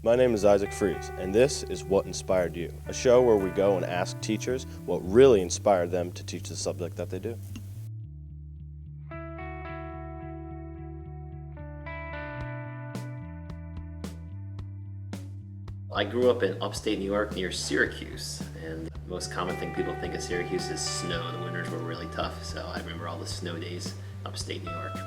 My name is Isaac Fries, and this is What Inspired You, a show where we go and ask teachers what really inspired them to teach the subject that they do. I grew up in upstate New York near Syracuse, and the most common thing people think of Syracuse is snow. The winters were really tough, so I remember all the snow days upstate New York.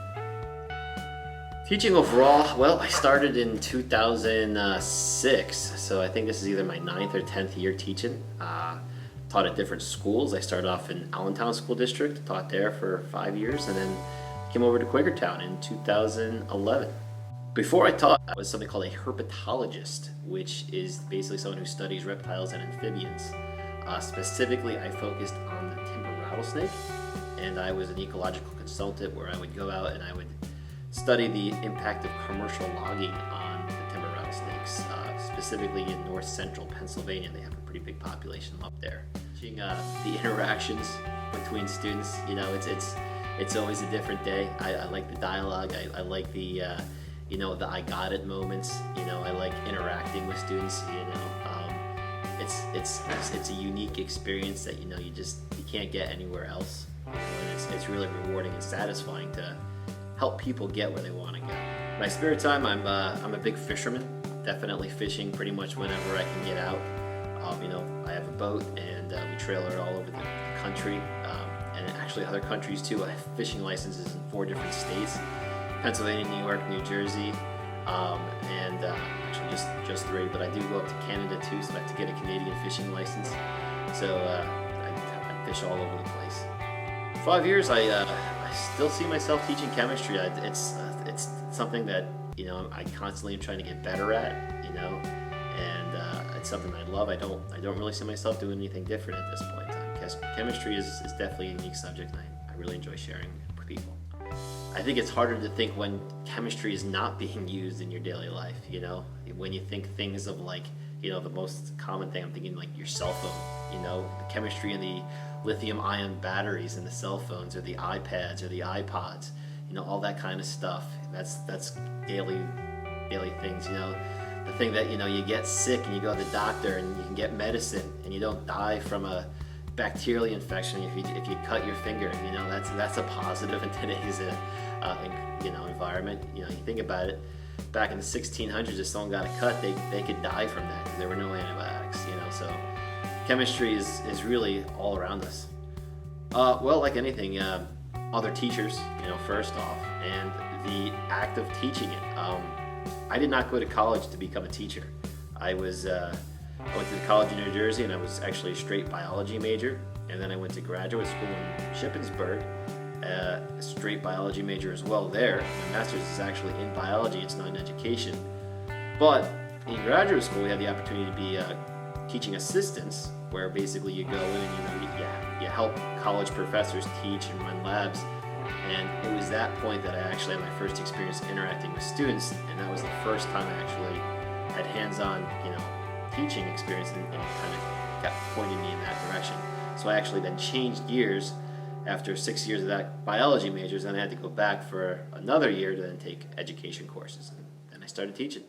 Teaching overall, well, I started in 2006, so I think this is either my 9th or 10th year teaching. Taught at different schools. I started off in Allentown School District, taught there for 5 years, and then came over to Quakertown in 2011. Before I taught, I was something called a herpetologist, which is basically someone who studies reptiles and amphibians. Specifically, I focused on the timber rattlesnake, and I was an ecological consultant where I would go out and I would study the impact of commercial logging on the timber rattlesnakes, specifically in north central Pennsylvania. They have a pretty big population up there. Teaching the interactions between students, it's always a different day. I like the dialogue. I like the the I got it moments. I like interacting with students. It's a unique experience that you can't get anywhere else. And it's really rewarding and satisfying to help people get where they want to go. My spare time, I'm a big fisherman. Definitely fishing pretty much whenever I can get out. I have a boat and we trailer all over the country and actually other countries too. I have fishing licenses in 4 different states: Pennsylvania, New York, New Jersey, and actually just 3. But I do go up to Canada too, so I have to get a Canadian fishing license. So I fish all over the place. 5 years, I still see myself teaching chemistry. It's something that I constantly am trying to get better at. And it's something I love. I don't really see myself doing anything different at this point in time. Because chemistry is definitely a unique subject, and I really enjoy sharing with people. I think it's harder to think when chemistry is not being used in your daily life. When you think things of the most common thing, I'm thinking like your cell phone. The chemistry in the lithium-ion batteries in the cell phones, or the iPads, or the iPods. All that kind of stuff. That's daily things. The thing that you get sick and you go to the doctor and you can get medicine and you don't die from a bacterial infection if you cut your finger. That's a positive in today's environment. You think about it. Back in the 1600s, if someone got a cut, they could die from that because there were no antibiotics. So chemistry is really all around us. Well, like anything, other teachers, first off, and the act of teaching it. I did not go to college to become a teacher. I went to the college in New Jersey, and I was actually a straight biology major. And then I went to graduate school in Shippensburg, a straight biology major as well there. My master's is actually in biology, it's not in education. But in graduate school, we had the opportunity to be teaching assistants, where basically you go in and you help college professors teach and run labs. And it was that point that I actually had my first experience interacting with students, and that was the first time I actually had hands-on, teaching experience, and it kind of got pointing me in that direction. So I actually then changed gears after 6 years of that biology majors, and I had to go back for another year to then take education courses, and then I started teaching.